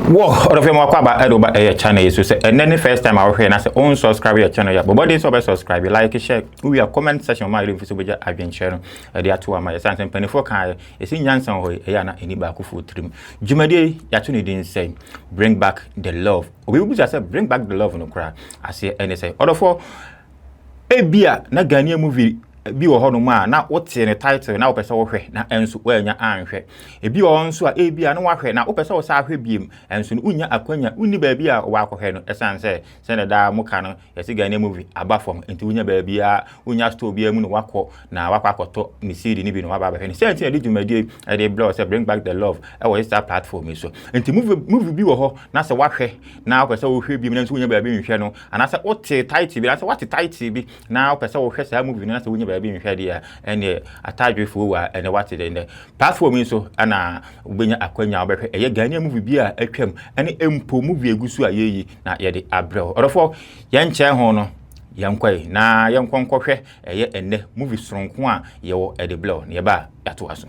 Whoa, all of them are about Edoba a channel. So say, and then the first time I was here, and I say, own subscribe your channel. Yeah, but what is over subscribe? Like, share, we are comment section. My little video, I've been sharing. They are two of my sons and 24 kind. It's in Yansan Hoy, Ayana, any back of trim. Jumadi, Yatuni didn't say, bring back the love. We will just say, bring back the love in the crowd. I say, and they say, all of all, a beer, na Ghanaian movie. Bi wo hono ma na wote ne title na wopese wo hwe na enso wanya anhwe ebi wo nso a ebi a na wahwe na wopese wo sa hwe biem enso unya akwanya uni ba bi a wo akohwe no esan se na da muka no yesi Ghanaian movie aba fom enti unya ba bi a unya store bi amu no wakọ na wakọ ni CD ni bi no waba ba hwe ni se enti e di dwumadi e dey blog say bring back the love e wo Insta platform so enti movie bi wo ho na se wahwe na wopese wo hwe biem na enso unya ba bi nhwe no ana se wote title bi na se wote title bi na wopese wo hwe sa movie na se unya be nhwede ene atadwefo wa ene wate de platform so ana ubenya akwanya obehwe eye Ghanaian movie bi a atwam ene empo movie egusu a yeyi na ye de abrel orofo ye nche ho no yankwai na yankonkwohwe eye ene movie soronko a ye wo ede blow ne ba yato aso.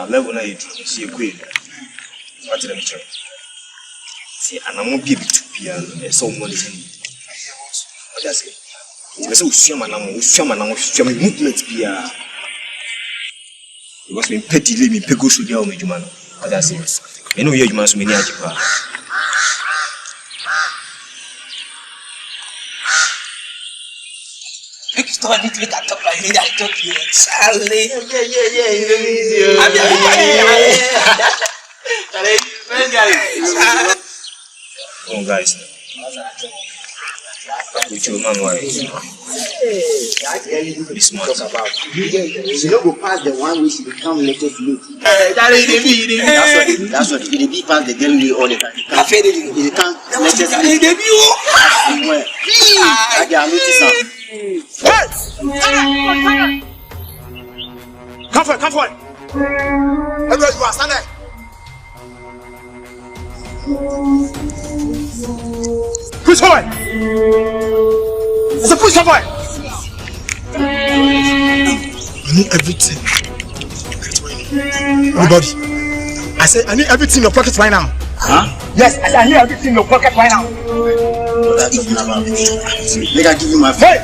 Level na yitru si ekwe watire me chere si anamo bia bitupia no so mo listen oja se ti se usua manamo movement bia because me petile me pego so dia o medjuma no oja se me no ye adjuma so me ni ajipa Stop it, look at top like me. I talk to you, Charlie. Yeah, Indonesia. Oh, guys. Which your man was this month about. She don't go past the one which she become latest look. That's what the be past the girl we all the time. You can't latest look. I get notice. Come forward. Everybody, you are standing. Push forward. It's a push forward. I need everything. Everybody. I said I need everything in your pocket right now. Huh? Yes, I need everything in your pocket right now. Make I give you my phone.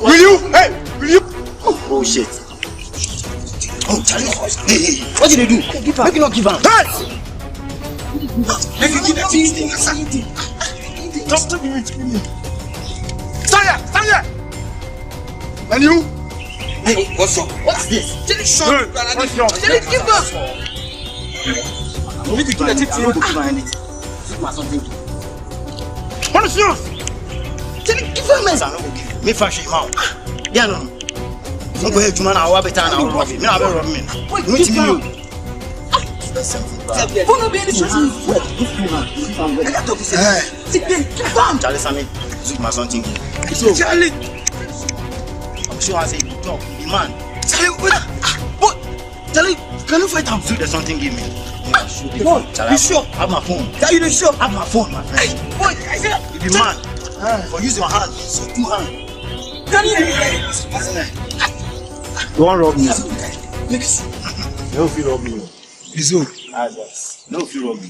Will you? Hey, will you? Oh shit. Oh, Charlie. Hey, what did they do? Make you not give up. Hey! Make you give a thing. Stop me. Stand here. And you? Hey, what's up? What's this? Tell Sean. Tell it, give us. You need to give a tip to you. Give me something. What is yours? Tell it, give him. Me fashion him out. Yeah, no. Don't go ahead to man. I will be done. I will rob him. Me, I will rob him. You need to be you. Who no be any person? Charlie, Sammy, give me something. Charlie. I'm sure I say, no, the man. Charlie, what? Charlie, can you fight him? There's something give me. Boy, you sure? Have my phone. Are you sure? Have my phone, my friend. Boy, I said, you be man. But use your hand. So two hands. Can you? Don't rob me. No fear of me. It's okay. No fear of me.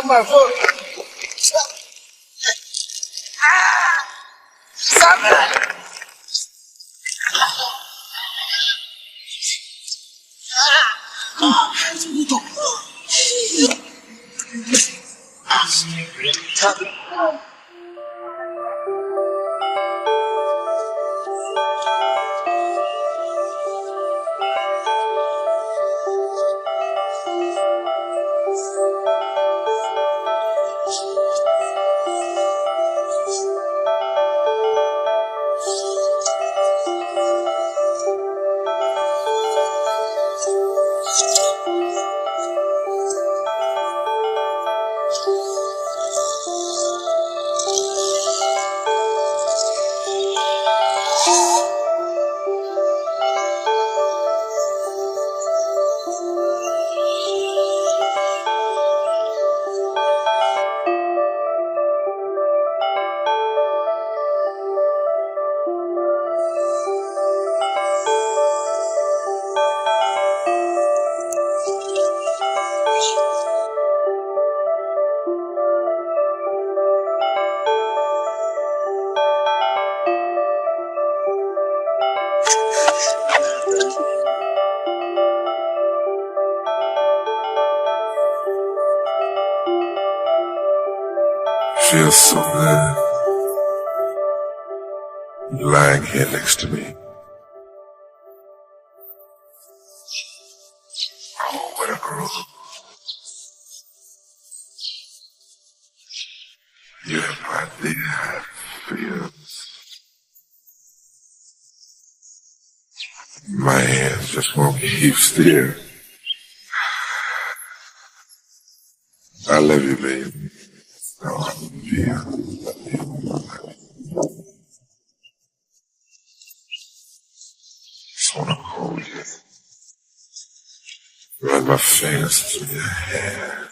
My phone. Feels so good. You lying here next to me. Oh, what a girl. You have no idea how it feels. My hands just won't keep still. I love you, baby. Oh, I love you. Just wanna hold you. Run my fingers through your hair.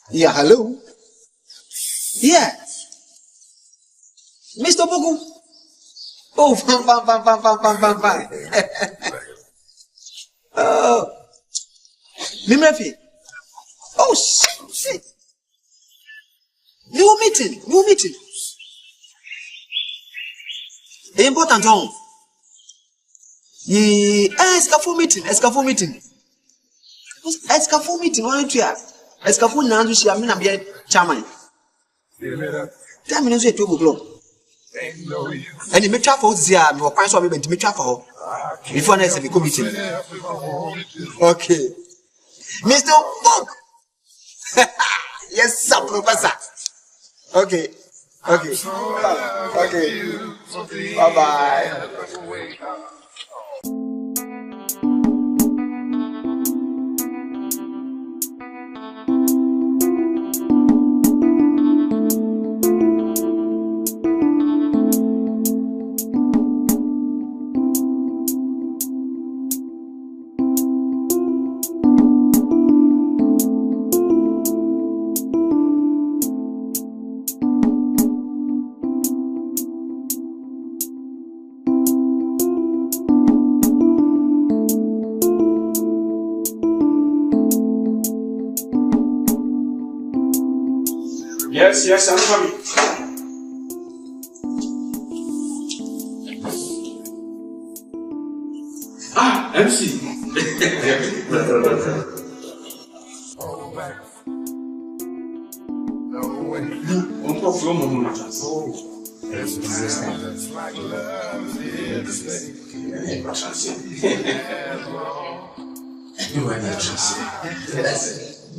Yeah, hello. Yeah. Mr. Bogu. Oh, fine. Oh. Mimrefi. Oh, shit. You meeting. The important one. Escafo meeting. Why don't you have? Escafo now to see a minute be chairman. 10 minutes at 2 o'clock. And you make travel there, no price of event to make travel. Before next week meeting. Okay. Mr. Book. Yes, sir, Professor. Okay. Bye-bye. Yes, I'm coming. MC.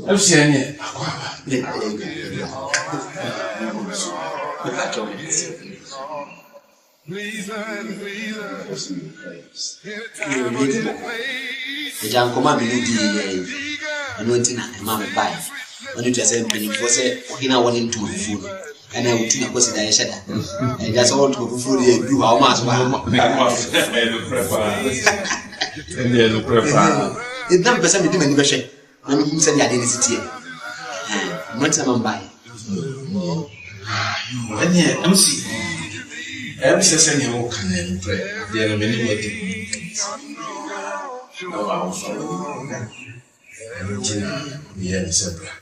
I'm seeing it. The jam command me do and went in and mamma buy. When you just said, you was in our one to food, and I would think I was in a shed. And that's all to food you how much. It's not the same thing in the shed. I'm going to send you identity. What's a man buy? And yet, I'm see. I'm sending you can pray. There are many things. No, I'm sorry. I'm separate.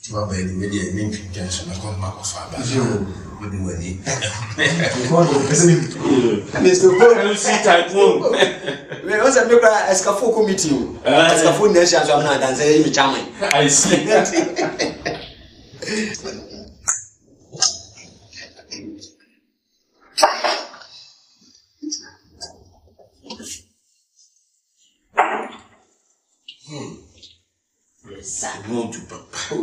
To our baby, the link can come back of our baby. You do any. Mr. see typhoon. We also make a scaffold committee. A scaffold nation, so I'm not dancing charming. I see. Yes, I want to papa.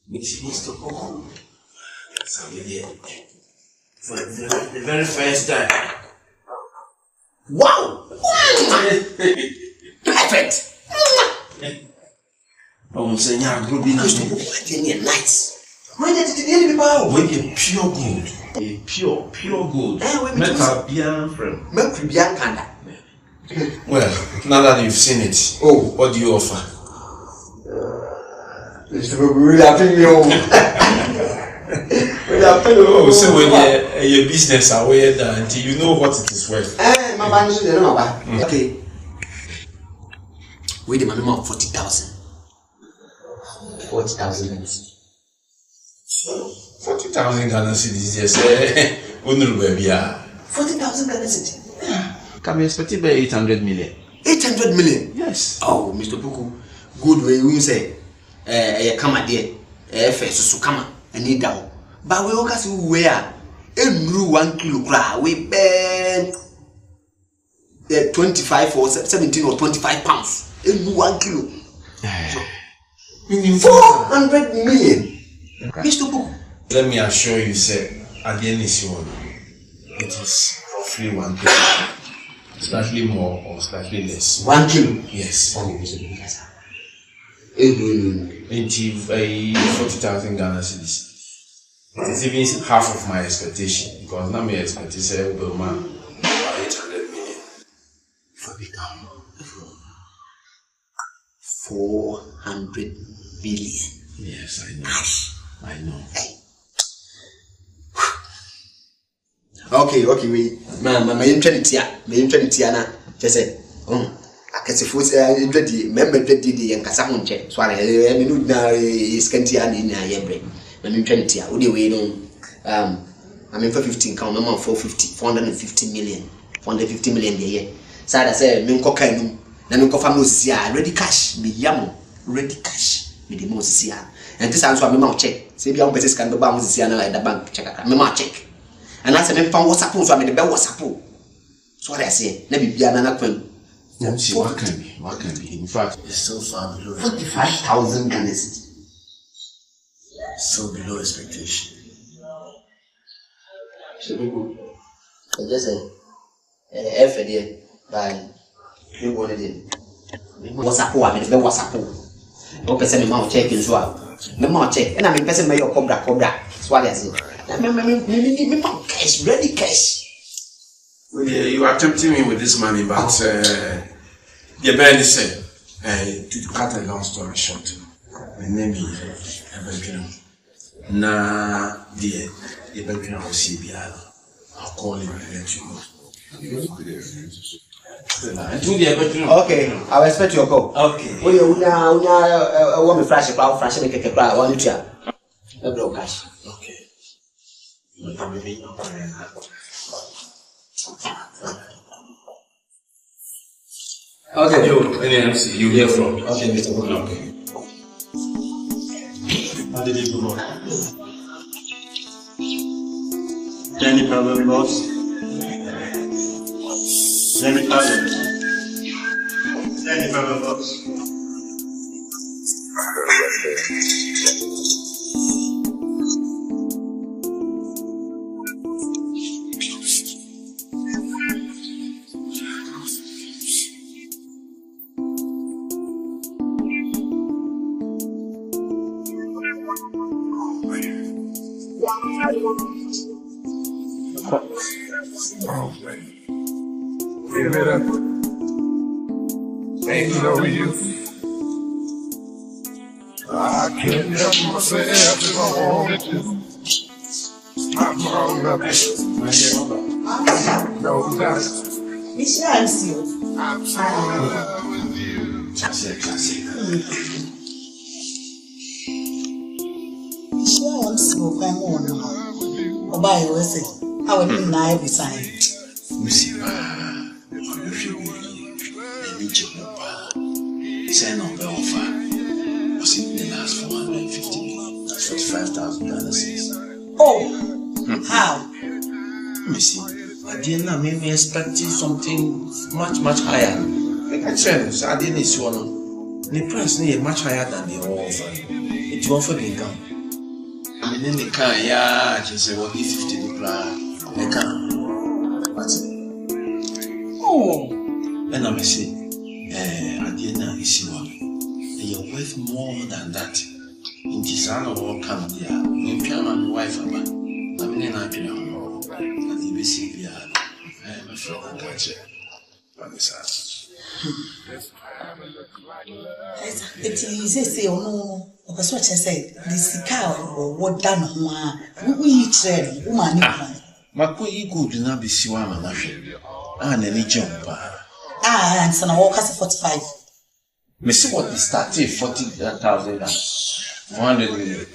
Makes me stop. For the very first time. Wow! Perfect! I won't say, yeah, good enough. Nice. Why did it people? With a pure gold. A pure gold. Metal piano frame. Mercury Kanda. Well, now that you've seen it, what do you offer? So when your business aware that until you know what it is worth. Okay. Wait a minute, 40,000. 40,000. 40,000 Ghana cedis, yes. 40,000 Ghana cedis. Can be expected by 800 million. 800 million? Yes. Oh, Mr. Puku, good way you say, come at there, first, so come and need down. But we all see where a 1 kilo, we burn 25 or 17 or 25 pounds. 1 kilo. So, 400 million. Mr. Puku. Let me assure you, sir, at the end of the one, it is roughly 1 kilo. Slightly more or slightly less. 1 kilo? Yes. Oh, Mr. Puku. 40,000 Ghana cedis. It is even half of my expectation because now my expectation will be 800 million. For become 400 billion. Yes, I know. Hey. Okay, we my internity na just say akasefo say member dwedi en kasa ho nche so ara me no na iskanti ani na yebre my internity a ode we no I mean for 15 count no 450 million the year so that say me nko kan num na me nko fa no sisi a ready cash me yam ready cash me the mo sisi a and this answer me ma check say bia mo pese scan do ba mo sisi a na the bank check aka me ma check. And I said, I'm WhatsApp, so I made the bell WhatsApp. So what I say, let me be another queen. What can be? In fact, it's so far below 45,000 Ghana cedis. So below expectation. So people, I just say, F there by you wanted it. WhatsApp, I made the bell WhatsApp. No person, my check as well. My mouth check, and I mean, person, my cobra. So what I say. Me cash, ready cash. Well, you are tempting me with this money, but the barely said, to cut a long story short, my name is Ebekino. Na the Ebekino of CBR. I'll call him and let you know. Okay, I'll expect your call. Okay. Oh, you want me flash a cloud, flash a cake, I want you to blow cash. Okay. Okay. You hear from? Okay, Mr. Book. Okay. How did it go? Any problem, boss? Any problem, boss? Oh, man. Give it up. Ain't no use. I can't help myself if I wanted to. I'm all up. No doubt. I'm so in love with you. I will be naive beside. Say no Belfa. Was it the last 450? That's 45,000 Ghana. Oh, how? Missy, I didn't maybe expecting something much higher. Like I said, I didn't see one. The price is much higher than the offer. It won't for the income. And then the car, yeah, she said, what if 50 the plan? The car. What's it? Oh, and I'm saying. Adiana is one. They are worth more than that. In this hour, all come there. No piano and wife, but I mean, I can know. And the BC, I am a friend and catcher. But it's us. It is a no. Because what I said, this cow or what done, we eat trade, woman. Mako good not be Siwana, and any jumper. And so now walk us 45. Me see what the started 40,000 100 million.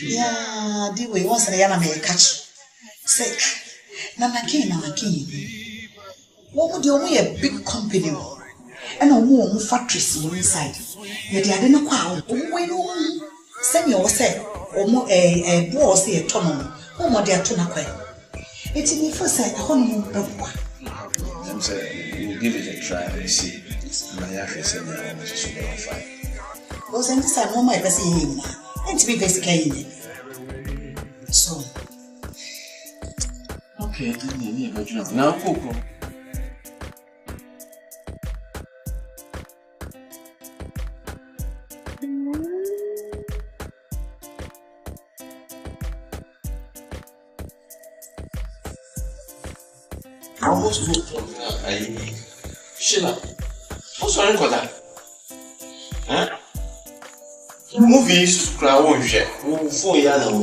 Yeah, the way once a yana may catch. Say, Namaki. What would you only a big company and a warm factories inside? Yet I didn't know when send your say, or more a boss here, Tono, or more dear Tonaque. It's in the first side, a honeymoon. I'm saying, we'll give it a try and see. My wife said that I want to super on fire. Was any time on my best in and to be basically so. Okay, now, Coco. Almost Sheila, what's wrong with that? Huh? Movies, crowd won't share. 4 years ago.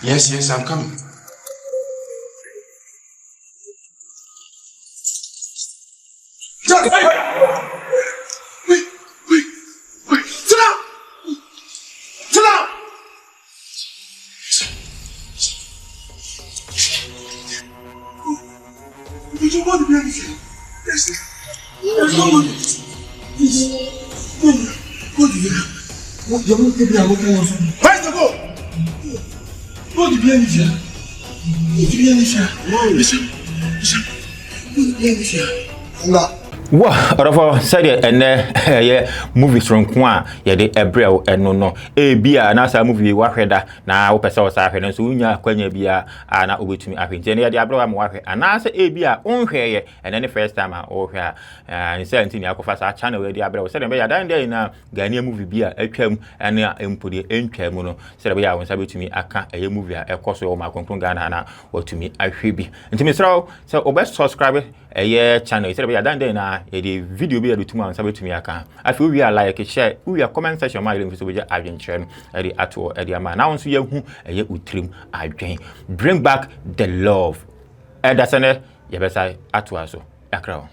Yes, I'm coming. Wait. Sit down. Did you want to be anything? Yes. There's no one. Please. Go to the where's the go? Go to the Listen. Wow, said and yeah, movies from Kwa, yeah, the Ebrel and no, bia, and as a movie, Waheda, now, Pesa, and so Unya, Quenya Bia, and now with me, I think, Jenny, Diablo, I'm Wahre, and I say Bia, own hair, and then the first time I owe her, and 17 Yakofasa channel where Diablo said, I down there in a Ghanaian movie beer, a chem, and input the encamuno, said, I was able to me, I can't a movie, a course of my conclusion, Ghana, or to me, I should be. And to me, so, best subscriber, a year channel, said, I down there now. The video be able to man sabe to me aka afi we are like share we are comment section my link so we just adwen share no the atsu the ama now so yehu eye utrim adwen bring back the love that's an ye be say atsu aso akra